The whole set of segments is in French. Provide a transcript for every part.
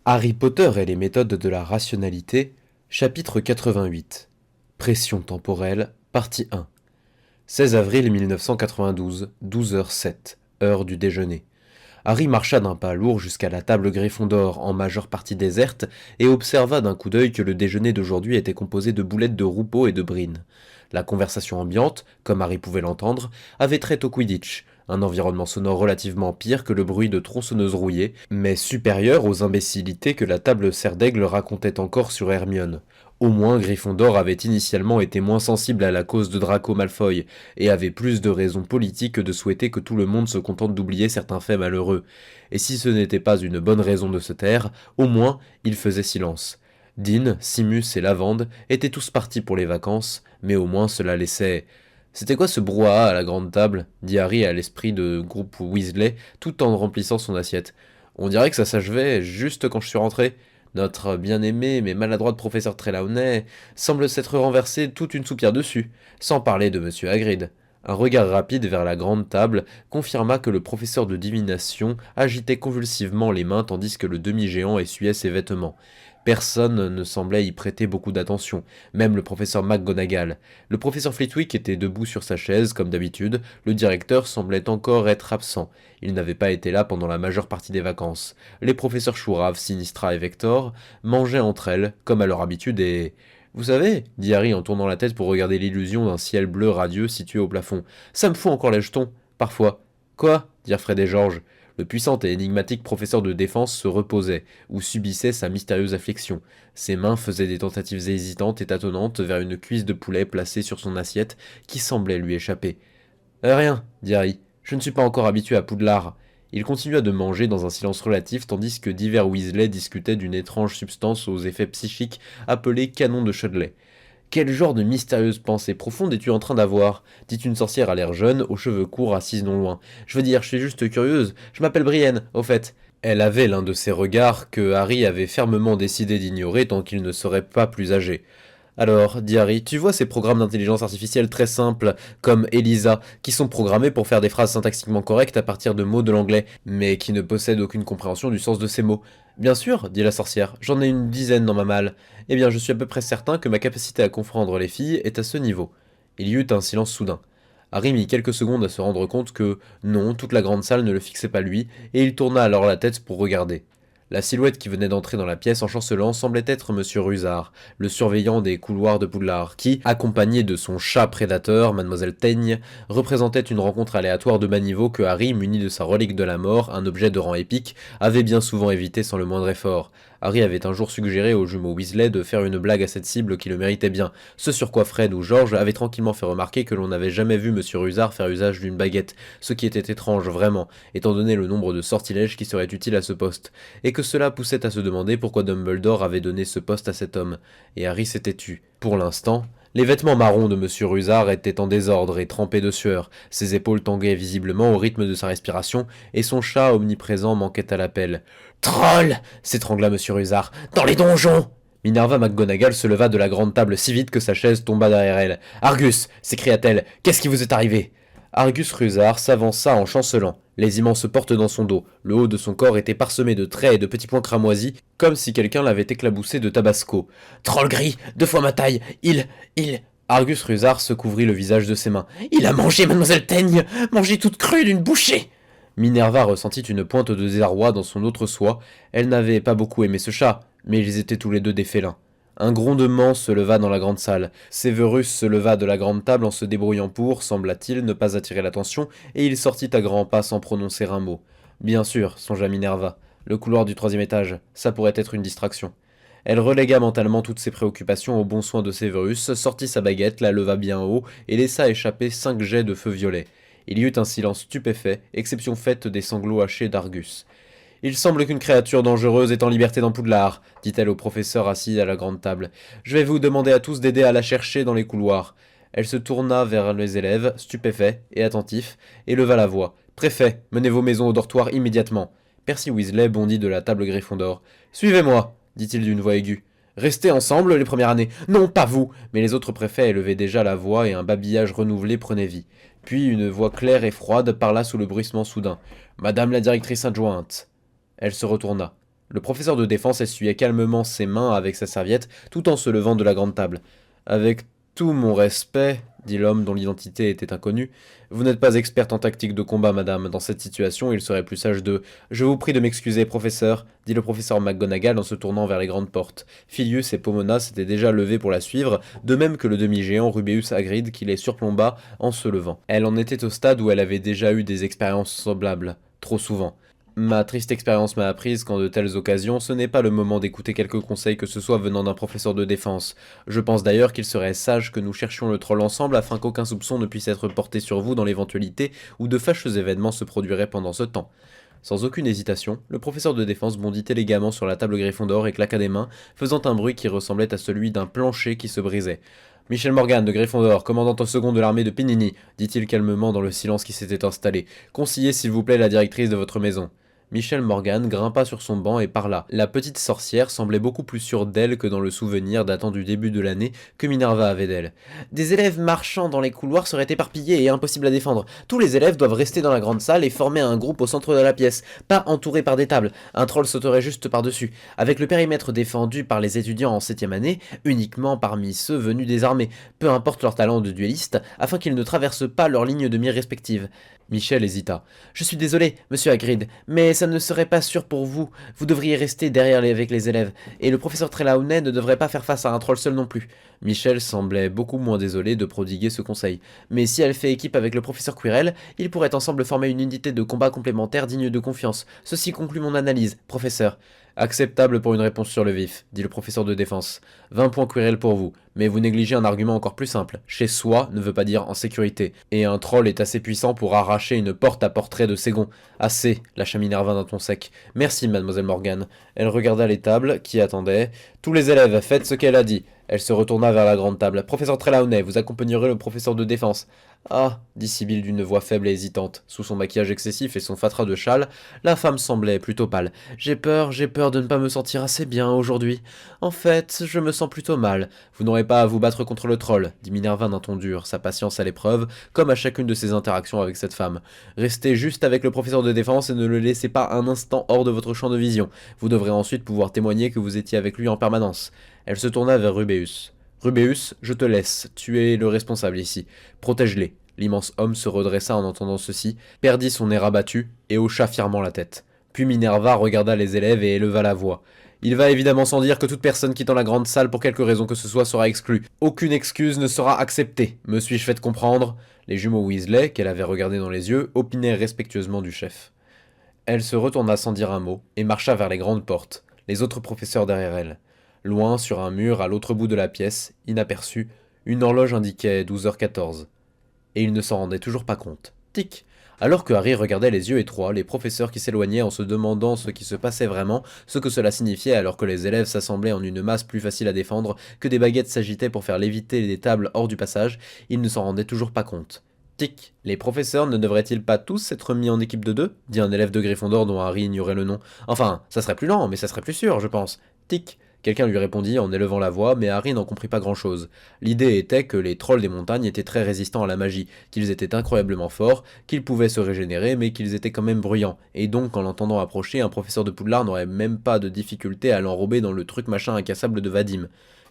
Harry Potter et les méthodes de la rationalité, chapitre 88. Pression temporelle, partie 1. 16 avril 1992, 12h07, heure du déjeuner. Harry marcha d'un pas lourd jusqu'à la table Gryffondor, en majeure partie déserte, et observa d'un coup d'œil que le déjeuner d'aujourd'hui était composé de boulettes de roupeau et de brine. La conversation ambiante, comme Harry pouvait l'entendre, avait trait au Quidditch, un environnement sonore relativement pire que le bruit de tronçonneuses rouillées, mais supérieur aux imbécilités que la table Serdaigle racontait encore sur Hermione. Au moins, Gryffondor avait initialement été moins sensible à la cause de Draco Malfoy, et avait plus de raisons politiques de souhaiter que tout le monde se contente d'oublier certains faits malheureux. Et si ce n'était pas une bonne raison de se taire, au moins il faisait silence. Dean, Simus et Lavande étaient tous partis pour les vacances, mais au moins cela laissait... C'était quoi ce brouhaha à la grande table dit Harry à l'esprit de groupe Weasley, tout en remplissant son assiette. On dirait que ça s'achevait juste quand je suis rentré. Notre bien-aimé mais maladroit professeur Trelawney semble s'être renversé toute une soupière dessus, sans parler de Monsieur Hagrid. Un regard rapide vers la grande table confirma que le professeur de divination agitait convulsivement les mains tandis que le demi-géant essuyait ses vêtements. Personne ne semblait y prêter beaucoup d'attention, même le professeur McGonagall. Le professeur Flitwick était debout sur sa chaise, comme d'habitude, le directeur semblait encore être absent. Il n'avait pas été là pendant la majeure partie des vacances. Les professeurs Chourave, Sinistra et Vector mangeaient entre elles, comme à leur habitude, et... Vous savez, dit Harry en tournant la tête pour regarder l'illusion d'un ciel bleu radieux situé au plafond, ça me fout encore les jetons, parfois. Quoi dirent Fred et George. Le puissant et énigmatique professeur de défense se reposait, ou subissait sa mystérieuse affliction. Ses mains faisaient des tentatives hésitantes et tâtonnantes vers une cuisse de poulet placée sur son assiette, qui semblait lui échapper. Rien, dit Harry. Je ne suis pas encore habitué à Poudlard. Il continua de manger dans un silence relatif tandis que divers Weasley discutaient d'une étrange substance aux effets psychiques appelée canon de Chudley. Quel genre de mystérieuse pensée profonde es-tu en train d'avoir dit une sorcière à l'air jeune, aux cheveux courts, assise non loin. Je veux dire, je suis juste curieuse. Je m'appelle Brienne, au fait. Elle avait l'un de ces regards que Harry avait fermement décidé d'ignorer tant qu'il ne serait pas plus âgé. Alors, dit Harry, tu vois ces programmes d'intelligence artificielle très simples, comme Elisa, qui sont programmés pour faire des phrases syntaxiquement correctes à partir de mots de l'anglais, mais qui ne possèdent aucune compréhension du sens de ces mots. Bien sûr, dit la sorcière, j'en ai une dizaine dans ma malle. Eh bien, je suis à peu près certain que ma capacité à comprendre les filles est à ce niveau. Il y eut un silence soudain. Harry mit quelques secondes à se rendre compte que, non, toute la grande salle ne le fixait pas lui, et il tourna alors la tête pour regarder. La silhouette qui venait d'entrer dans la pièce en chancelant semblait être Monsieur Rusard, le surveillant des couloirs de Poudlard, qui, accompagné de son chat prédateur, Mademoiselle Teigne, représentait une rencontre aléatoire de bas niveau que Harry, muni de sa relique de la mort, un objet de rang épique, avait bien souvent évité sans le moindre effort. Harry avait un jour suggéré aux jumeaux Weasley de faire une blague à cette cible qui le méritait bien, ce sur quoi Fred ou George avaient tranquillement fait remarquer que l'on n'avait jamais vu Monsieur Rusard faire usage d'une baguette, ce qui était étrange vraiment, étant donné le nombre de sortilèges qui seraient utiles à ce poste, et que cela poussait à se demander pourquoi Dumbledore avait donné ce poste à cet homme, et Harry s'était tu. Pour l'instant, les vêtements marrons de Monsieur Rusard étaient en désordre et trempés de sueur, ses épaules tanguaient visiblement au rythme de sa respiration, et son chat omniprésent manquait à l'appel. « Troll !» s'étrangla Monsieur Rusard. « Dans les donjons !» Minerva McGonagall se leva de la grande table si vite que sa chaise tomba derrière elle. « Argus !» s'écria-t-elle. « Qu'est-ce qui vous est arrivé ?» Argus Rusard s'avança en chancelant, les immenses portes dans son dos. Le haut de son corps était parsemé de traits et de petits points cramoisis, comme si quelqu'un l'avait éclaboussé de tabasco. « Troll gris, 2 fois ma taille, il... » Argus Rusard se couvrit le visage de ses mains. « Il a mangé Mademoiselle Teigne, mangé toute crue d'une bouchée !» Minerva ressentit une pointe de désarroi dans son autre soi. Elle n'avait pas beaucoup aimé ce chat, mais ils étaient tous les deux des félins. Un grondement se leva dans la grande salle. Severus se leva de la grande table en se débrouillant pour, sembla-t-il, ne pas attirer l'attention, et il sortit à grands pas sans prononcer un mot. Bien sûr, songea Minerva. Le couloir du 3e étage, ça pourrait être une distraction. Elle relégua mentalement toutes ses préoccupations au bon soin de Severus, sortit sa baguette, la leva bien haut, et laissa échapper 5 jets de feu violet. Il y eut un silence stupéfait, exception faite des sanglots hachés d'Argus. « Il semble qu'une créature dangereuse est en liberté dans Poudlard, dit-elle au professeur assis à la grande table. Je vais vous demander à tous d'aider à la chercher dans les couloirs. Elle se tourna vers les élèves, stupéfaits et attentifs, et leva la voix. Préfet, menez vos maisons au dortoir immédiatement. Percy Weasley bondit de la table Gryffondor. Suivez-moi, dit-il d'une voix aiguë. Restez ensemble les premières années. Non, pas vous. Mais les autres préfets élevaient déjà la voix et un babillage renouvelé prenait vie. Puis une voix claire et froide parla sous le bruissement soudain. Madame la directrice adjointe. Elle se retourna. Le professeur de défense essuyait calmement ses mains avec sa serviette, tout en se levant de la grande table. Avec tout mon respect, dit l'homme dont l'identité était inconnue, vous n'êtes pas experte en tactique de combat, madame. Dans cette situation, il serait plus sage de... Je vous prie de m'excuser, professeur, dit le professeur McGonagall en se tournant vers les grandes portes. Filius et Pomona s'étaient déjà levés pour la suivre, de même que le demi-géant Rubeus Hagrid qui les surplomba en se levant. Elle en était au stade où elle avait déjà eu des expériences semblables, trop souvent. Ma triste expérience m'a apprise qu'en de telles occasions, ce n'est pas le moment d'écouter quelques conseils que ce soit venant d'un professeur de défense. Je pense d'ailleurs qu'il serait sage que nous cherchions le troll ensemble afin qu'aucun soupçon ne puisse être porté sur vous dans l'éventualité où de fâcheux événements se produiraient pendant ce temps. Sans aucune hésitation, le professeur de défense bondit élégamment sur la table Gryffondor et claqua des mains, faisant un bruit qui ressemblait à celui d'un plancher qui se brisait. Michel Morgan de Gryffondor, commandant en second de l'armée de Pinini, dit-il calmement dans le silence qui s'était installé. Conseillez s'il vous plaît la directrice de votre maison. Michel Morgan grimpa sur son banc et parla. La petite sorcière semblait beaucoup plus sûre d'elle que dans le souvenir datant du début de l'année que Minerva avait d'elle. Des élèves marchant dans les couloirs seraient éparpillés et impossibles à défendre. Tous les élèves doivent rester dans la grande salle et former un groupe au centre de la pièce, pas entourés par des tables. Un troll sauterait juste par-dessus. Avec le périmètre défendu par les étudiants en 7e année, uniquement parmi ceux venus des armées, peu importe leur talent de duelliste, afin qu'ils ne traversent pas leurs lignes de mire respectives. Michel hésita. Je suis désolé, monsieur Hagrid, mais ça ne serait pas sûr pour vous. Vous devriez rester derrière avec les élèves, et le professeur Trelawney ne devrait pas faire face à un troll seul non plus. Michel semblait beaucoup moins désolé de prodiguer ce conseil. Mais si elle fait équipe avec le professeur Quirrell, ils pourraient ensemble former une unité de combat complémentaire digne de confiance. Ceci conclut mon analyse, professeur. Acceptable pour une réponse sur le vif, dit le professeur de défense. 20 points Quirrell pour vous, mais vous négligez un argument encore plus simple. Chez soi ne veut pas dire en sécurité, et un troll est assez puissant pour arracher une porte à portrait de Ségon. Assez, lâcha Minerva d'un ton sec. Merci, mademoiselle Morgan. Elle regarda les tables, qui attendaient. Tous les élèves, faites ce qu'elle a dit. Elle se retourna vers la grande table. Professeur Trelawney, vous accompagnerez le professeur de défense. Ah, dit Sibylle d'une voix faible et hésitante. Sous son maquillage excessif et son fatras de châle, la femme semblait plutôt pâle. J'ai peur de ne pas me sentir assez bien aujourd'hui. En fait, je me sens plutôt mal. Vous n'aurez pas à vous battre contre le troll, dit Minerva d'un ton dur, sa patience à l'épreuve, comme à chacune de ses interactions avec cette femme. Restez juste avec le professeur de défense et ne le laissez pas un instant hors de votre champ de vision. Vous devrez ensuite pouvoir témoigner que vous étiez avec lui en permanence. Elle se tourna vers Rubeus. Rubeus, je te laisse, tu es le responsable ici. Protège-les. L'immense homme se redressa en entendant ceci, perdit son air abattu et hocha fièrement la tête. Puis Minerva regarda les élèves et éleva la voix. Il va évidemment sans dire que toute personne quittant la grande salle pour quelque raison que ce soit sera exclue. Aucune excuse ne sera acceptée. Me suis-je fait comprendre? Les jumeaux Weasley, qu'elle avait regardés dans les yeux, opinèrent respectueusement du chef. Elle se retourna sans dire un mot et marcha vers les grandes portes, les autres professeurs derrière elle. Loin, sur un mur, à l'autre bout de la pièce, inaperçue, une horloge indiquait 12h14. Et il ne s'en rendait toujours pas compte. Tic! Alors que Harry regardait les yeux étroits, les professeurs qui s'éloignaient en se demandant ce qui se passait vraiment, ce que cela signifiait alors que les élèves s'assemblaient en une masse plus facile à défendre, que des baguettes s'agitaient pour faire léviter les tables hors du passage, il ne s'en rendait toujours pas compte. Tic! Les professeurs ne devraient-ils pas tous être mis en équipe de deux? Dit un élève de Gryffondor dont Harry ignorait le nom. Enfin, ça serait plus lent, mais ça serait plus sûr, je pense. Tic! Quelqu'un lui répondit en élevant la voix, mais Harry n'en comprit pas grand-chose. L'idée était que les trolls des montagnes étaient très résistants à la magie, qu'ils étaient incroyablement forts, qu'ils pouvaient se régénérer, mais qu'ils étaient quand même bruyants, et donc en l'entendant approcher, un professeur de Poudlard n'aurait même pas de difficulté à l'enrober dans le truc machin incassable de Vadim.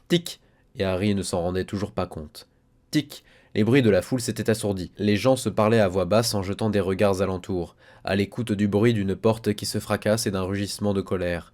Tic! Et Harry ne s'en rendait toujours pas compte. Tic! Les bruits de la foule s'étaient assourdis. Les gens se parlaient à voix basse en jetant des regards alentour, à l'écoute du bruit d'une porte qui se fracasse et d'un rugissement de colère.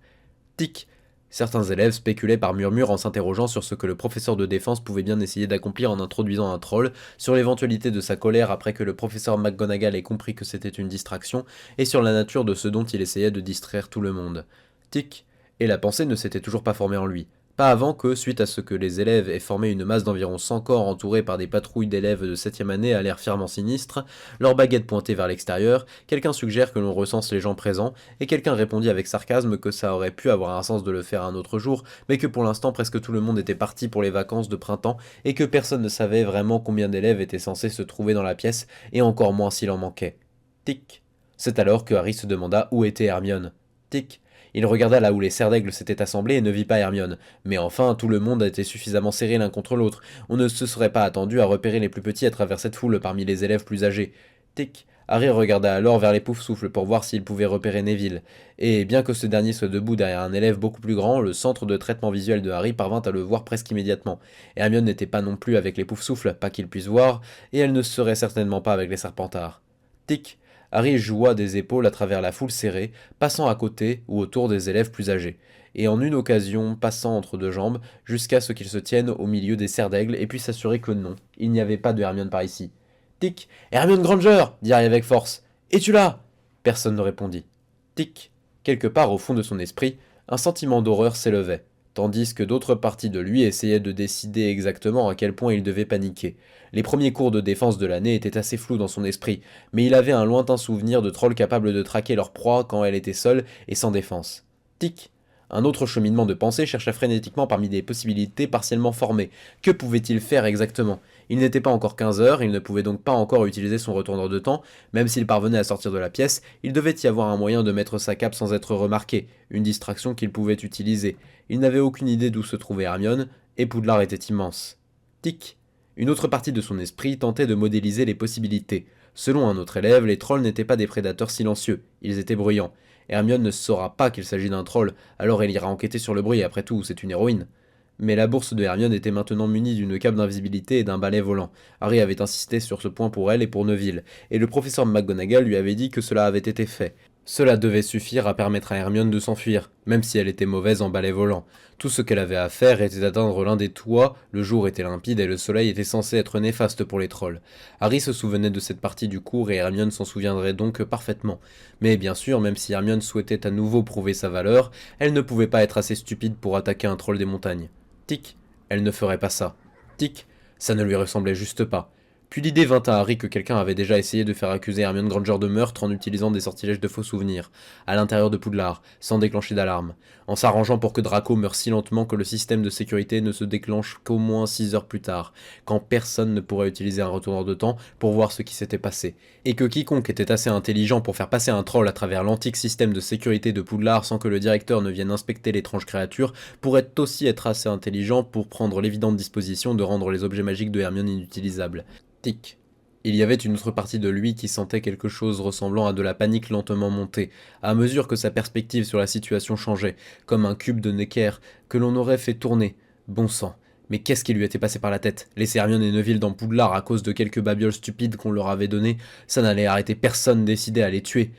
Tic! Certains élèves spéculaient par murmure en s'interrogeant sur ce que le professeur de défense pouvait bien essayer d'accomplir en introduisant un troll, sur l'éventualité de sa colère après que le professeur McGonagall ait compris que c'était une distraction, et sur la nature de ce dont il essayait de distraire tout le monde. Tic! Et la pensée ne s'était toujours pas formée en lui. Pas avant que, suite à ce que les élèves aient formé une masse d'environ 100 corps entourés par des patrouilles d'élèves de 7e année à l'air fièrement sinistre, leurs baguettes pointées vers l'extérieur, quelqu'un suggère que l'on recense les gens présents, et quelqu'un répondit avec sarcasme que ça aurait pu avoir un sens de le faire un autre jour, mais que pour l'instant presque tout le monde était parti pour les vacances de printemps, et que personne ne savait vraiment combien d'élèves étaient censés se trouver dans la pièce, et encore moins s'il en manquait. Tic. C'est alors que Harry se demanda où était Hermione. Tic. Il regarda là où les cerfs d'aigle s'étaient assemblés et ne vit pas Hermione. Mais enfin, tout le monde était suffisamment serré l'un contre l'autre. On ne se serait pas attendu à repérer les plus petits à travers cette foule parmi les élèves plus âgés. Tic. Harry regarda alors vers les Poufsouffles pour voir s'il pouvait repérer Neville, et bien que ce dernier soit debout derrière un élève beaucoup plus grand, le centre de traitement visuel de Harry parvint à le voir presque immédiatement. Hermione n'était pas non plus avec les Poufsouffles, pas qu'il puisse voir, et elle ne serait certainement pas avec les Serpentards. Tic. Harry joua des épaules à travers la foule serrée, passant à côté ou autour des élèves plus âgés, et en une occasion passant entre deux jambes, jusqu'à ce qu'il se tienne au milieu des serres d'aigle et puisse s'assurer que non, il n'y avait pas de Hermione par ici. Tic. Hermione Granger dit Harry avec force. Es-tu là? Personne ne répondit. Tic. Quelque part au fond de son esprit, un sentiment d'horreur s'élevait, tandis que d'autres parties de lui essayaient de décider exactement à quel point il devait paniquer. Les premiers cours de défense de l'année étaient assez flous dans son esprit, mais il avait un lointain souvenir de trolls capables de traquer leur proie quand elle était seule et sans défense. Tic. Un autre cheminement de pensée chercha frénétiquement parmi des possibilités partiellement formées. Que pouvait-il faire exactement? Il n'était pas encore 15 heures, il ne pouvait donc pas encore utiliser son retourneur de temps. Même s'il parvenait à sortir de la pièce, il devait y avoir un moyen de mettre sa cape sans être remarqué, une distraction qu'il pouvait utiliser. Il n'avait aucune idée d'où se trouvait Hermione, et Poudlard était immense. Tic. Une autre partie de son esprit tentait de modéliser les possibilités. Selon un autre élève, les trolls n'étaient pas des prédateurs silencieux, ils étaient bruyants. Hermione ne saura pas qu'il s'agit d'un troll, alors elle ira enquêter sur le bruit, après tout, c'est une héroïne. Mais la bourse de Hermione était maintenant munie d'une cape d'invisibilité et d'un balai volant. Harry avait insisté sur ce point pour elle et pour Neville, et le professeur McGonagall lui avait dit que cela avait été fait. Cela devait suffire à permettre à Hermione de s'enfuir, même si elle était mauvaise en balai volant. Tout ce qu'elle avait à faire était d'atteindre l'un des toits, le jour était limpide et le soleil était censé être néfaste pour les trolls. Harry se souvenait de cette partie du cours et Hermione s'en souviendrait donc parfaitement. Mais bien sûr, même si Hermione souhaitait à nouveau prouver sa valeur, elle ne pouvait pas être assez stupide pour attaquer un troll des montagnes. Tic, elle ne ferait pas ça. Tic, ça ne lui ressemblait juste pas. Puis l'idée vint à Harry que quelqu'un avait déjà essayé de faire accuser Hermione Granger de meurtre en utilisant des sortilèges de faux souvenirs, à l'intérieur de Poudlard, sans déclencher d'alarme, en s'arrangeant pour que Draco meure si lentement que le système de sécurité ne se déclenche qu'au moins 6 heures plus tard, quand personne ne pourrait utiliser un retourneur de temps pour voir ce qui s'était passé, et que quiconque était assez intelligent pour faire passer un troll à travers l'antique système de sécurité de Poudlard sans que le directeur ne vienne inspecter l'étrange créature, pourrait aussi être assez intelligent pour prendre l'évidente disposition de rendre les objets magiques de Hermione inutilisables. Tic. Il y avait une autre partie de lui qui sentait quelque chose ressemblant à de la panique lentement monter, à mesure que sa perspective sur la situation changeait, comme un cube de Necker que l'on aurait fait tourner. Bon sang. Mais qu'est-ce qui lui était passé par la tête? Laisser Hermione et Neville dans Poudlard à cause de quelques babioles stupides qu'on leur avait données, ça n'allait arrêter personne décidé à les tuer.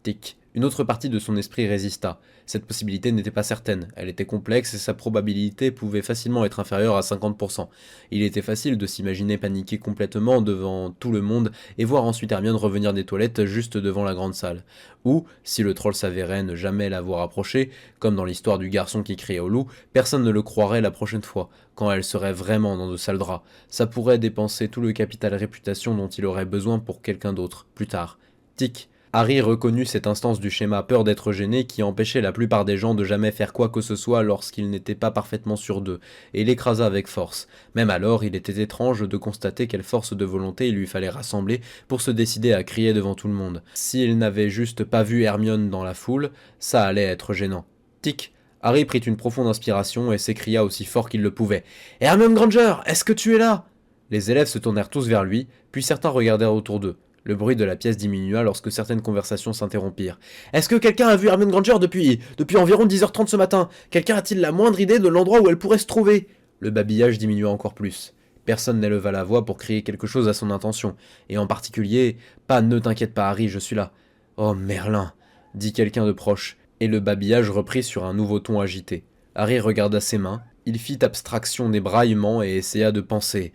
Tic. Une autre partie de son esprit résista. Cette possibilité n'était pas certaine, elle était complexe et sa probabilité pouvait facilement être inférieure à 50%. Il était facile de s'imaginer paniquer complètement devant tout le monde et voir ensuite Hermione revenir des toilettes juste devant la grande salle. Ou, si le troll s'avérait ne jamais l'avoir approché, comme dans l'histoire du garçon qui criait au loup, personne ne le croirait la prochaine fois, quand elle serait vraiment dans de sales draps. Ça pourrait dépenser tout le capital réputation dont il aurait besoin pour quelqu'un d'autre, plus tard. Tic. Harry reconnut cette instance du schéma peur d'être gêné qui empêchait la plupart des gens de jamais faire quoi que ce soit lorsqu'ils n'étaient pas parfaitement sûrs d'eux, et l'écrasa avec force. Même alors, il était étrange de constater quelle force de volonté il lui fallait rassembler pour se décider à crier devant tout le monde. S'il n'avait juste pas vu Hermione dans la foule, ça allait être gênant. Tic. Harry prit une profonde inspiration et s'écria aussi fort qu'il le pouvait. « Hermione Granger, est-ce que tu es là ?» Les élèves se tournèrent tous vers lui, puis certains regardèrent autour d'eux. Le bruit de la pièce diminua lorsque certaines conversations s'interrompirent. « Est-ce que quelqu'un a vu Hermione Granger depuis environ 10h30 ce matin? Quelqu'un a-t-il la moindre idée de l'endroit où elle pourrait se trouver ?» Le babillage diminua encore plus. Personne n'éleva la voix pour crier quelque chose à son intention, et en particulier, pas « Ne t'inquiète pas Harry, je suis là ». « Oh Merlin !» dit quelqu'un de proche, et le babillage reprit sur un nouveau ton agité. Harry regarda ses mains, il fit abstraction des braillements et essaya de penser.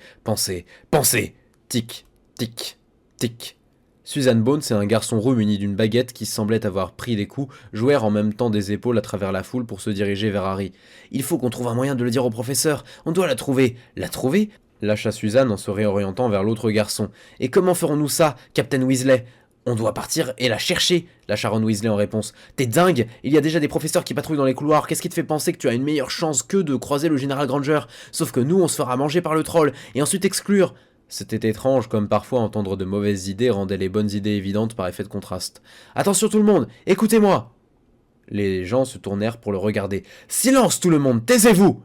Tic, tic, tic. Susan Bones et un garçon roux muni d'une baguette qui semblait avoir pris des coups jouèrent en même temps des épaules à travers la foule pour se diriger vers Harry. « Il faut qu'on trouve un moyen de le dire au professeur, on doit la trouver. »« La trouver ?» lâcha Susan en se réorientant vers l'autre garçon. « Et comment ferons-nous ça, Captain Weasley ?»« On doit partir et la chercher !» lâcha Ron Weasley en réponse. « T'es dingue! Il y a déjà des professeurs qui patrouillent dans les couloirs, qu'est-ce qui te fait penser que tu as une meilleure chance que de croiser le général Granger? Sauf que nous on se fera manger par le troll, et ensuite exclure !» C'était étrange comme parfois entendre de mauvaises idées rendait les bonnes idées évidentes par effet de contraste. « Attention tout le monde, écoutez-moi !» Les gens se tournèrent pour le regarder. « Silence tout le monde, taisez-vous !»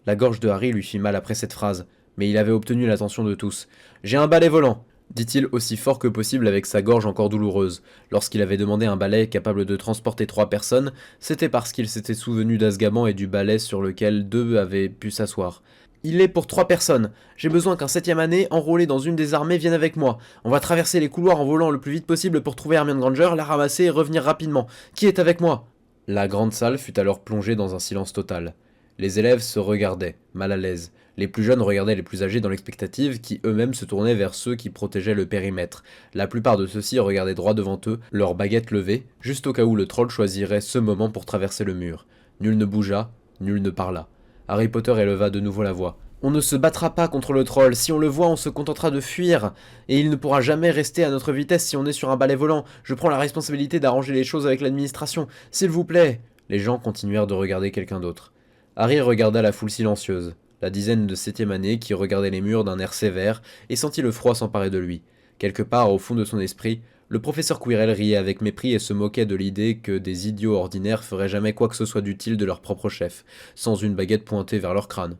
La gorge de Harry lui fit mal après cette phrase, mais il avait obtenu l'attention de tous. « J'ai un balai volant. dit-il aussi fort que possible avec sa gorge encore douloureuse. Lorsqu'il avait demandé un balai capable de transporter 3 personnes, c'était parce qu'il s'était souvenu d'Azkaban et du balai sur lequel 2 avaient pu s'asseoir. Il est pour 3 personnes. J'ai besoin qu'un 7e année, enrôlé dans une des armées, vienne avec moi. On va traverser les couloirs en volant le plus vite possible pour trouver Hermione Granger, la ramasser et revenir rapidement. Qui est avec moi ? La grande salle fut alors plongée dans un silence total. Les élèves se regardaient, mal à l'aise. Les plus jeunes regardaient les plus âgés dans l'expectative, qui eux-mêmes se tournaient vers ceux qui protégeaient le périmètre. La plupart de ceux-ci regardaient droit devant eux, leurs baguettes levées, juste au cas où le troll choisirait ce moment pour traverser le mur. Nul ne bougea, nul ne parla. Harry Potter éleva de nouveau la voix. On ne se battra pas contre le troll, si on le voit on se contentera de fuir, et il ne pourra jamais rester à notre vitesse si on est sur un balai volant. Je prends la responsabilité d'arranger les choses avec l'administration, s'il vous plaît. Les gens continuèrent de regarder quelqu'un d'autre. Harry regarda la foule silencieuse, la dizaine de 7e année qui regardait les murs d'un air sévère, et sentit le froid s'emparer de lui. Quelque part au fond de son esprit, le professeur Quirrell riait avec mépris et se moquait de l'idée que des idiots ordinaires feraient jamais quoi que ce soit d'utile de leur propre chef, sans une baguette pointée vers leur crâne.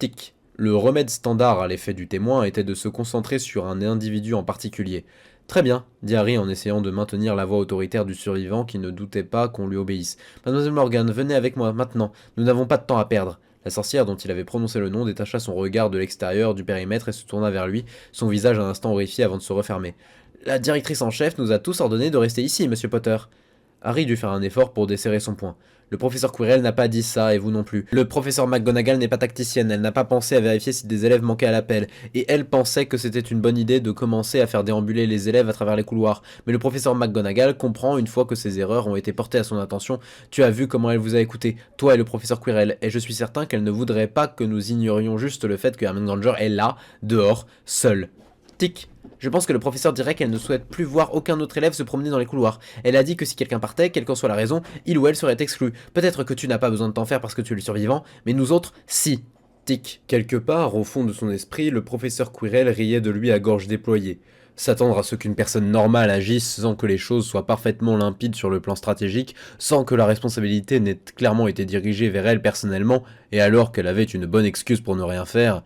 Tic. Le remède standard à l'effet du témoin était de se concentrer sur un individu en particulier. Très bien, dit Harry en essayant de maintenir la voix autoritaire du survivant qui ne doutait pas qu'on lui obéisse. Mademoiselle Morgan, venez avec moi, maintenant. Nous n'avons pas de temps à perdre. La sorcière dont il avait prononcé le nom détacha son regard de l'extérieur du périmètre et se tourna vers lui, son visage un instant horrifié avant de se refermer. La directrice en chef nous a tous ordonné de rester ici, monsieur Potter. Harry dut faire un effort pour desserrer son poing. Le professeur Quirrell n'a pas dit ça, et vous non plus. Le professeur McGonagall n'est pas tacticienne, elle n'a pas pensé à vérifier si des élèves manquaient à l'appel, et elle pensait que c'était une bonne idée de commencer à faire déambuler les élèves à travers les couloirs. Mais le professeur McGonagall comprend une fois que ces erreurs ont été portées à son attention. Tu as vu comment elle vous a écouté, toi et le professeur Quirrell, et je suis certain qu'elle ne voudrait pas que nous ignorions juste le fait que Hermione Granger est là, dehors, seule. Tic. Je pense que le professeur dirait qu'elle ne souhaite plus voir aucun autre élève se promener dans les couloirs. Elle a dit que si quelqu'un partait, quelle qu'en soit la raison, il ou elle serait exclu. Peut-être que tu n'as pas besoin de t'en faire parce que tu es le survivant, mais nous autres, si. Tic. Quelque part, au fond de son esprit, le professeur Quirrell riait de lui à gorge déployée. S'attendre à ce qu'une personne normale agisse sans que les choses soient parfaitement limpides sur le plan stratégique, sans que la responsabilité n'ait clairement été dirigée vers elle personnellement, et alors qu'elle avait une bonne excuse pour ne rien faire.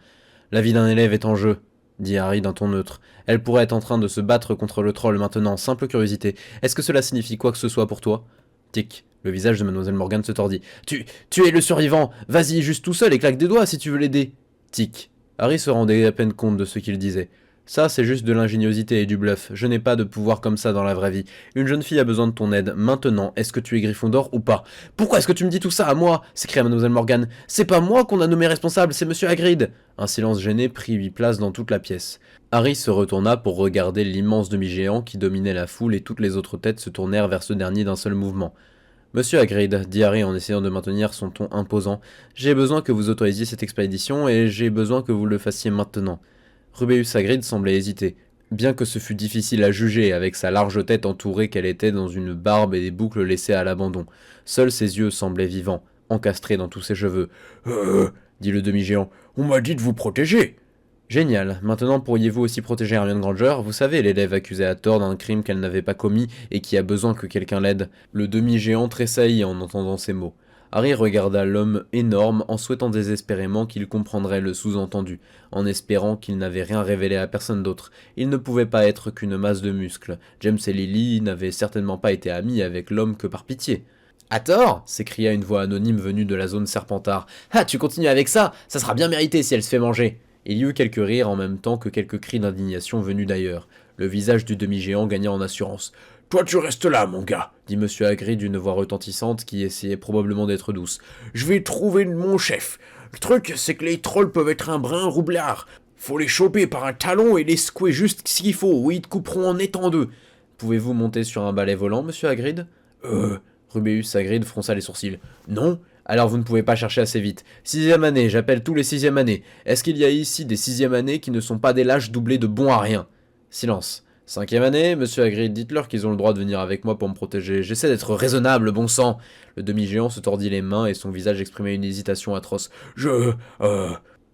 La vie d'un élève est en jeu, dit Harry d'un ton neutre. Elle pourrait être en train de se battre contre le troll maintenant, simple curiosité. Est-ce que cela signifie quoi que ce soit pour toi ? Tic. Le visage de Mademoiselle Morgan se tordit. Tu es le survivant. Vas-y, juste tout seul et claque des doigts si tu veux l'aider. Tic. Harry se rendait à peine compte de ce qu'il disait. Ça, c'est juste de l'ingéniosité et du bluff. Je n'ai pas de pouvoir comme ça dans la vraie vie. Une jeune fille a besoin de ton aide. Maintenant, est-ce que tu es Gryffondor ou pas ? Pourquoi est-ce que tu me dis tout ça à moi ? S'écria Mademoiselle Morgan. C'est pas moi qu'on a nommé responsable, c'est Monsieur Hagrid. Un silence gêné prit place dans toute la pièce. Harry se retourna pour regarder l'immense demi-géant qui dominait la foule et toutes les autres têtes se tournèrent vers ce dernier d'un seul mouvement. Monsieur Hagrid, dit Harry en essayant de maintenir son ton imposant, j'ai besoin que vous autorisiez cette expédition et j'ai besoin que vous le fassiez maintenant. Rubeus Hagrid semblait hésiter, bien que ce fût difficile à juger avec sa large tête entourée qu'elle était dans une barbe et des boucles laissées à l'abandon. Seuls ses yeux semblaient vivants, encastrés dans tous ses cheveux. Dit le demi-géant, on m'a dit de vous protéger. Génial. Maintenant pourriez-vous aussi protéger Hermione Granger, vous savez, l'élève accusée à tort d'un crime qu'elle n'avait pas commis et qui a besoin que quelqu'un l'aide. Le demi-géant tressaillit en entendant ces mots. Harry regarda l'homme énorme en souhaitant désespérément qu'il comprendrait le sous-entendu, en espérant qu'il n'avait rien révélé à personne d'autre. Il ne pouvait pas être qu'une masse de muscles. James et Lily n'avaient certainement pas été amis avec l'homme que par pitié. « À tort !» s'écria une voix anonyme venue de la zone Serpentard. « Ah, tu continues avec ça ? Ça sera bien mérité si elle se fait manger !» Il y eut quelques rires en même temps que quelques cris d'indignation venus d'ailleurs. Le visage du demi-géant gagna en assurance. « Toi tu restes là, mon gars !» dit Monsieur Hagrid d'une voix retentissante qui essayait probablement d'être douce. « Je vais trouver mon chef. Le truc, c'est que les trolls peuvent être un brin roublard. Faut les choper par un talon et les secouer juste ce qu'il faut, ou ils te couperont en étant deux. Pouvez-vous monter sur un balai volant, Monsieur Hagrid ? Rubeus Hagrid fronça les sourcils. « Non ? Alors vous ne pouvez pas chercher assez vite. 6e année, j'appelle tous les 6e années. Est-ce qu'il y a ici des 6e années qui ne sont pas des lâches doublés de bons à rien ? Silence. 5e année, Monsieur Hagrid, dites-leur qu'ils ont le droit de venir avec moi pour me protéger. J'essaie d'être raisonnable, bon sang. Le demi-géant se tordit les mains et son visage exprimait une hésitation atroce.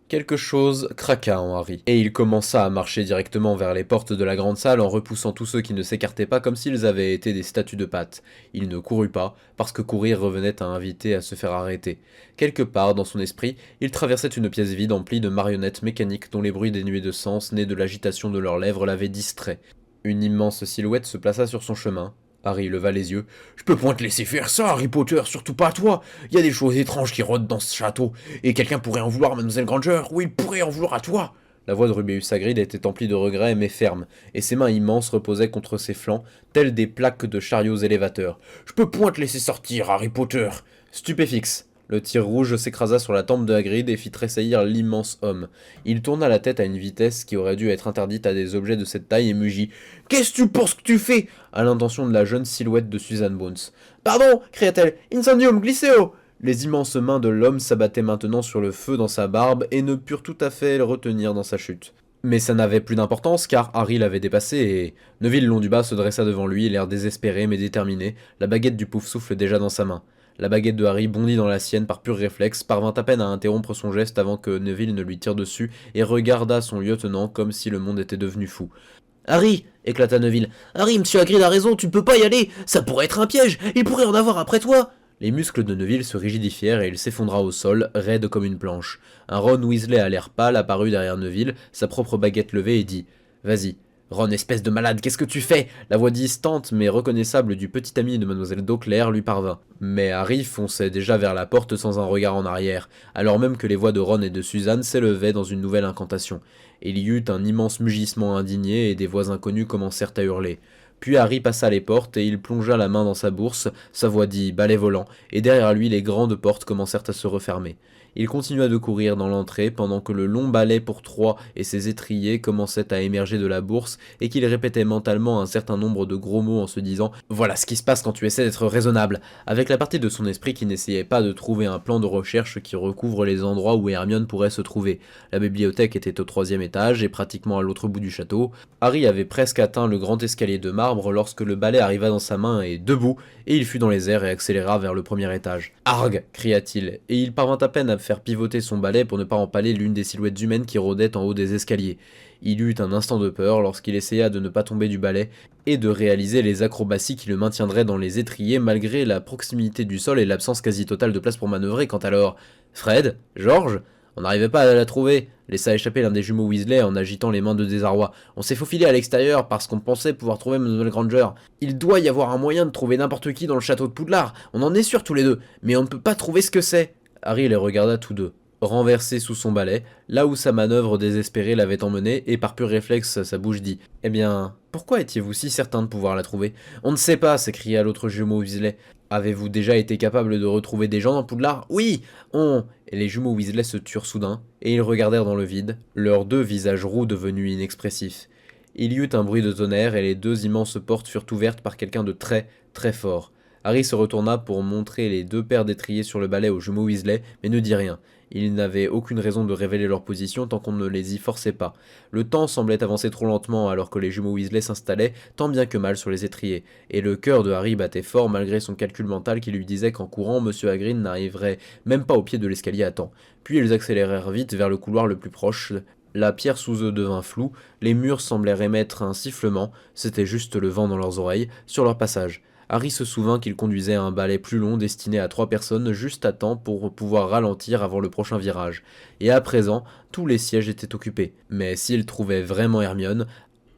Quelque chose craqua en Harry, et il commença à marcher directement vers les portes de la grande salle en repoussant tous ceux qui ne s'écartaient pas comme s'ils avaient été des statues de pâte. Il ne courut pas, parce que courir revenait à inviter à se faire arrêter. Quelque part, dans son esprit, il traversait une pièce vide emplie de marionnettes mécaniques dont les bruits dénués de sens, nés de l'agitation de leurs lèvres, l'avaient distrait. Une immense silhouette se plaça sur son chemin. Harry leva les yeux. « Je peux point te laisser faire ça, Harry Potter, surtout pas toi. Il y a des choses étranges qui rôdent dans ce château, et quelqu'un pourrait en vouloir à Mademoiselle Granger, ou il pourrait en vouloir à toi. » La voix de Rubeus Hagrid était emplie de regrets mais ferme, et ses mains immenses reposaient contre ses flancs, telles des plaques de chariots élévateurs. « Je peux point te laisser sortir, Harry Potter. » Stupéfixe. Le tir rouge s'écrasa sur la tempe de Hagrid et fit tressaillir l'immense homme. Il tourna la tête à une vitesse qui aurait dû être interdite à des objets de cette taille et mugit. « Qu'est-ce que tu penses que tu fais ?» à l'intention de la jeune silhouette de Susan Bones. « Pardon !» cria-t-elle. « Incendium glisseo !» Les immenses mains de l'homme s'abattaient maintenant sur le feu dans sa barbe et ne purent tout à fait le retenir dans sa chute. Mais ça n'avait plus d'importance car Harry l'avait dépassé et... Neville Londubat se dressa devant lui, l'air désespéré mais déterminé, la baguette du Poufsouffle déjà dans sa main. La baguette de Harry bondit dans la sienne par pur réflexe, parvint à peine à interrompre son geste avant que Neville ne lui tire dessus et regarda son lieutenant comme si le monde était devenu fou. « Harry !» éclata Neville. « Harry, Monsieur Hagrid a raison, tu ne peux pas y aller. Ça pourrait être un piège, il pourrait en avoir après toi !» Les muscles de Neville se rigidifièrent et il s'effondra au sol, raide comme une planche. Un Ron Weasley à l'air pâle apparut derrière Neville, sa propre baguette levée et dit « Vas-y. » Ron, espèce de malade, qu'est-ce que tu fais? La voix distante mais reconnaissable du petit ami de Mademoiselle Dauclair lui parvint. Mais Harry fonçait déjà vers la porte sans un regard en arrière, alors même que les voix de Ron et de Suzanne s'élevaient dans une nouvelle incantation. Il y eut un immense mugissement indigné et des voix inconnues commencèrent à hurler. Puis Harry passa les portes et il plongea la main dans sa bourse, sa voix dit « balai volant » et derrière lui les grandes portes commencèrent à se refermer. Il continua de courir dans l'entrée pendant que le long balai pour 3 et ses étriers commençaient à émerger de la bourse et qu'il répétait mentalement un certain nombre de gros mots en se disant « Voilà ce qui se passe quand tu essaies d'être raisonnable », avec la partie de son esprit qui n'essayait pas de trouver un plan de recherche qui recouvre les endroits où Hermione pourrait se trouver. La bibliothèque était au 3e étage et pratiquement à l'autre bout du château. Harry avait presque atteint le grand escalier de marbre lorsque le balai arriva dans sa main et debout, et il fut dans les airs et accéléra vers le premier étage. « Arg !» cria-t-il, et il parvint à peine à faire pivoter son balai pour ne pas empaler l'une des silhouettes humaines qui rôdaient en haut des escaliers. Il eut un instant de peur lorsqu'il essaya de ne pas tomber du balai et de réaliser les acrobaties qui le maintiendraient dans les étriers malgré la proximité du sol et l'absence quasi totale de place pour manœuvrer quand alors... Fred? George? On n'arrivait pas à la trouver, laissa échapper l'un des jumeaux Weasley en agitant les mains de désarroi. On s'est faufilé à l'extérieur parce qu'on pensait pouvoir trouver Mademoiselle Granger. Il doit y avoir un moyen de trouver n'importe qui dans le château de Poudlard, on en est sûr tous les deux, mais on ne peut pas trouver ce que c'est. Harry les regarda tous deux, renversé sous son balai, là où sa manœuvre désespérée l'avait emmené, et par pur réflexe sa bouche dit « Eh bien, pourquoi étiez-vous si certain de pouvoir la trouver ?»« On ne sait pas, s'écria l'autre jumeau Weasley. Avez-vous déjà été capable de retrouver des gens dans Poudlard ? Oui, on... » Et les jumeaux Weasley se turent soudain, et ils regardèrent dans le vide, leurs deux visages roux devenus inexpressifs. Il y eut un bruit de tonnerre, et les deux immenses portes furent ouvertes par quelqu'un de très, très fort. Harry se retourna pour montrer les deux paires d'étriers sur le balai aux jumeaux Weasley, mais ne dit rien. Il n'avait aucune raison de révéler leur position tant qu'on ne les y forçait pas. Le temps semblait avancer trop lentement alors que les jumeaux Weasley s'installaient tant bien que mal sur les étriers, et le cœur de Harry battait fort malgré son calcul mental qui lui disait qu'en courant, Monsieur Hagrid n'arriverait même pas au pied de l'escalier à temps. Puis ils accélérèrent vite vers le couloir le plus proche. La pierre sous eux devint floue, les murs semblèrent émettre un sifflement, c'était juste le vent dans leurs oreilles, sur leur passage. Harry se souvint qu'il conduisait un balai plus long destiné à 3 personnes juste à temps pour pouvoir ralentir avant le prochain virage. Et à présent, tous les sièges étaient occupés. Mais s'il trouvait vraiment Hermione,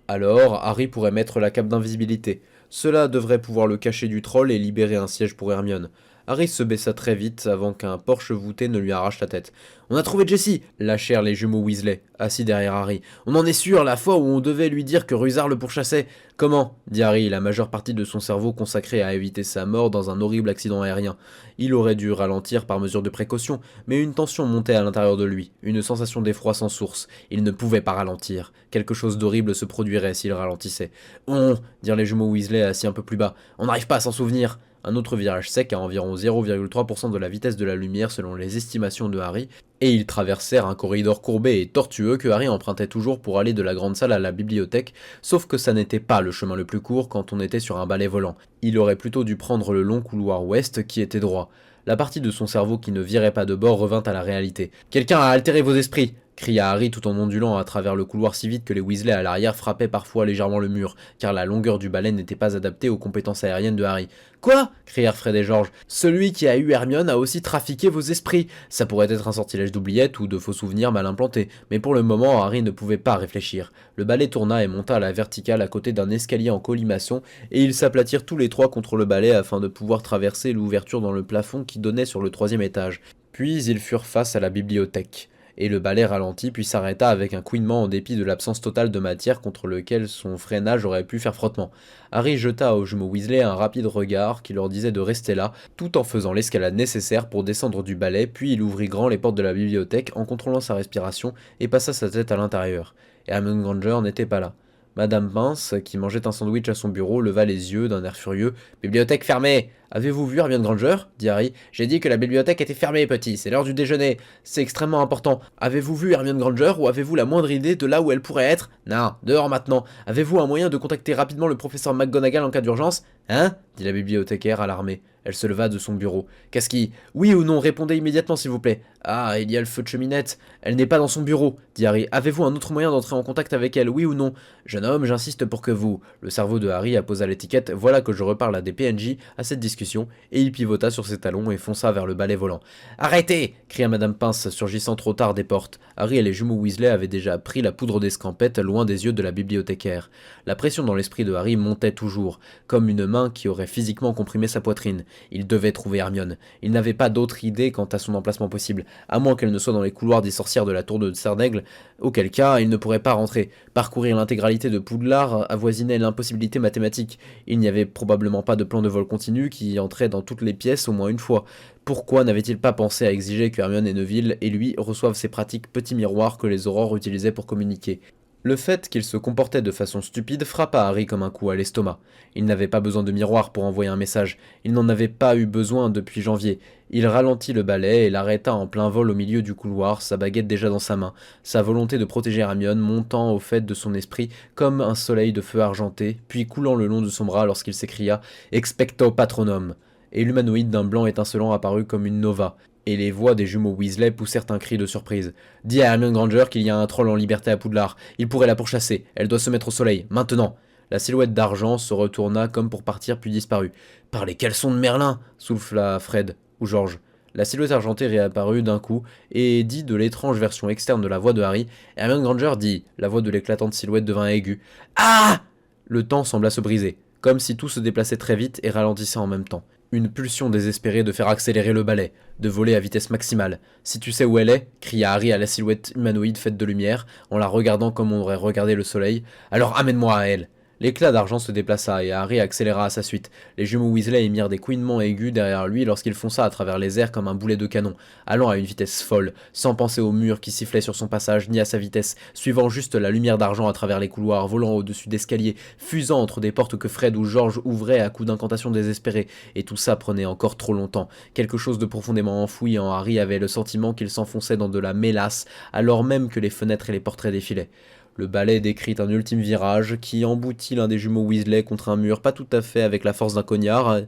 alors Harry pourrait mettre la cape d'invisibilité. Cela devrait pouvoir le cacher du troll et libérer un siège pour Hermione. Harry se baissa très vite avant qu'un porche voûté ne lui arrache la tête. « On a trouvé Jessie !» lâchèrent les jumeaux Weasley, assis derrière Harry. « On en est sûr, la fois où on devait lui dire que Rusard le pourchassait. »« Comment ?» dit Harry, la majeure partie de son cerveau consacrée à éviter sa mort dans un horrible accident aérien. Il aurait dû ralentir par mesure de précaution, mais une tension montait à l'intérieur de lui, une sensation d'effroi sans source. Il ne pouvait pas ralentir. Quelque chose d'horrible se produirait s'il ralentissait. « On !» dirent les jumeaux Weasley assis un peu plus bas. « On n'arrive pas à s'en souvenir !» Un autre virage sec à environ 0,3% de la vitesse de la lumière selon les estimations de Harry, et ils traversèrent un corridor courbé et tortueux que Harry empruntait toujours pour aller de la grande salle à la bibliothèque, sauf que ça n'était pas le chemin le plus court quand on était sur un balai volant. Il aurait plutôt dû prendre le long couloir ouest qui était droit. La partie de son cerveau qui ne virait pas de bord revint à la réalité. « Quelqu'un a altéré vos esprits !» cria Harry tout en ondulant à travers le couloir si vite que les Weasley à l'arrière frappaient parfois légèrement le mur, car la longueur du balai n'était pas adaptée aux compétences aériennes de Harry. « Quoi ?» crièrent Fred et George. « Celui qui a eu Hermione a aussi trafiqué vos esprits. Ça pourrait être un sortilège d'oubliette ou de faux souvenirs mal implantés, mais pour le moment Harry ne pouvait pas réfléchir. Le balai tourna et monta à la verticale à côté d'un escalier en colimaçon, et ils s'aplatirent tous les trois contre le balai afin de pouvoir traverser l'ouverture dans le plafond qui donnait sur le 3e étage. Puis ils furent face à la bibliothèque. Et le balai ralentit puis s'arrêta avec un couinement en dépit de l'absence totale de matière contre lequel son freinage aurait pu faire frottement. Harry jeta aux jumeaux Weasley un rapide regard qui leur disait de rester là, tout en faisant l'escalade nécessaire pour descendre du balai, puis il ouvrit grand les portes de la bibliothèque en contrôlant sa respiration et passa sa tête à l'intérieur. Et Hermione Granger n'était pas là. Madame Pince, qui mangeait un sandwich à son bureau, leva les yeux d'un air furieux. « Bibliothèque fermée ! Avez-vous vu Hermione Granger ?» dit Harry. « J'ai dit que la bibliothèque était fermée, petit, c'est l'heure du déjeuner. C'est extrêmement important. Avez-vous vu Hermione Granger ou avez-vous la moindre idée de là où elle pourrait être ? Non, dehors maintenant. Avez-vous un moyen de contacter rapidement le professeur McGonagall en cas d'urgence ? Hein ?» dit la bibliothécaire alarmée. Elle se leva de son bureau. « Qu'est-ce qui... Oui ou non, répondez immédiatement s'il vous plaît. »« Ah, il y a le feu de cheminette. Elle n'est pas dans son bureau, » dit Harry. « Avez-vous un autre moyen d'entrer en contact avec elle, oui ou non ? » « Jeune homme, j'insiste pour que vous... » Le cerveau de Harry apposa l'étiquette « Voilà que je reparle à des PNJ à cette discussion » et il pivota sur ses talons et fonça vers le balai volant. « Arrêtez !» cria Madame Pince, surgissant trop tard des portes. Harry et les jumeaux Weasley avaient déjà pris la poudre d'escampette loin des yeux de la bibliothécaire. La pression dans l'esprit de Harry montait toujours, comme une main qui aurait physiquement comprimé sa poitrine. Il devait trouver Hermione. Il n'avait pas d'autre idée quant à son emplacement possible, à moins qu'elle ne soit dans les couloirs des sorcières de la tour de Cernaigle, auquel cas il ne pourrait pas rentrer. Parcourir l'intégralité de Poudlard avoisinait l'impossibilité mathématique. Il n'y avait probablement pas de plan de vol continu qui entrait dans toutes les pièces au moins une fois. Pourquoi n'avait-il pas pensé à exiger que Hermione et Neville et lui reçoivent ces pratiques petits miroirs que les aurores utilisaient pour communiquer ? Le fait qu'il se comportait de façon stupide frappa Harry comme un coup à l'estomac. Il n'avait pas besoin de miroir pour envoyer un message. Il n'en avait pas eu besoin depuis janvier. Il ralentit le balai et l'arrêta en plein vol au milieu du couloir, sa baguette déjà dans sa main, sa volonté de protéger Hermione montant au fait de son esprit comme un soleil de feu argenté, puis coulant le long de son bras lorsqu'il s'écria « Expecto Patronum !» Et l'humanoïde d'un blanc étincelant apparut comme une nova. Et les voix des jumeaux Weasley poussèrent un cri de surprise. « Dis à Hermione Granger qu'il y a un troll en liberté à Poudlard. Il pourrait la pourchasser. Elle doit se mettre au soleil. Maintenant !» La silhouette d'argent se retourna comme pour partir puis disparut. « Par les caleçons de Merlin !» souffla Fred ou George. La silhouette argentée réapparut d'un coup et dit de l'étrange version externe de la voix de Harry. Hermione Granger dit. La voix de l'éclatante silhouette devint aiguë. « Ah !» Le temps sembla se briser, comme si tout se déplaçait très vite et ralentissait en même temps. Une pulsion désespérée de faire accélérer le balai, de voler à vitesse maximale. « Si tu sais où elle est !» cria Harry à la silhouette humanoïde faite de lumière, en la regardant comme on aurait regardé le soleil. « Alors amène-moi à elle !» L'éclat d'argent se déplaça et Harry accéléra à sa suite. Les jumeaux Weasley émirent des couinements aigus derrière lui lorsqu'il fonça à travers les airs comme un boulet de canon, allant à une vitesse folle, sans penser au mur qui sifflait sur son passage ni à sa vitesse, suivant juste la lumière d'argent à travers les couloirs, volant au-dessus d'escaliers, fusant entre des portes que Fred ou George ouvraient à coups d'incantations désespérées. Et tout ça prenait encore trop longtemps. Quelque chose de profondément enfoui en Harry avait le sentiment qu'il s'enfonçait dans de la mélasse, alors même que les fenêtres et les portraits défilaient. Le balai décrit un ultime virage qui emboutit l'un des jumeaux Weasley contre un mur pas tout à fait avec la force d'un cognard.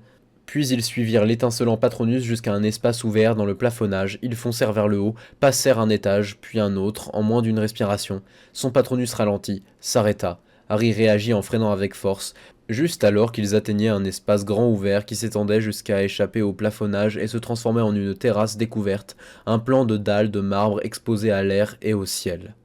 Puis ils suivirent l'étincelant Patronus jusqu'à un espace ouvert dans le plafonnage, ils foncèrent vers le haut, passèrent un étage, puis un autre, en moins d'une respiration. Son Patronus ralentit, s'arrêta. Harry réagit en freinant avec force, juste alors qu'ils atteignaient un espace grand ouvert qui s'étendait jusqu'à échapper au plafonnage et se transformait en une terrasse découverte, un plan de dalles de marbre exposé à l'air et au ciel.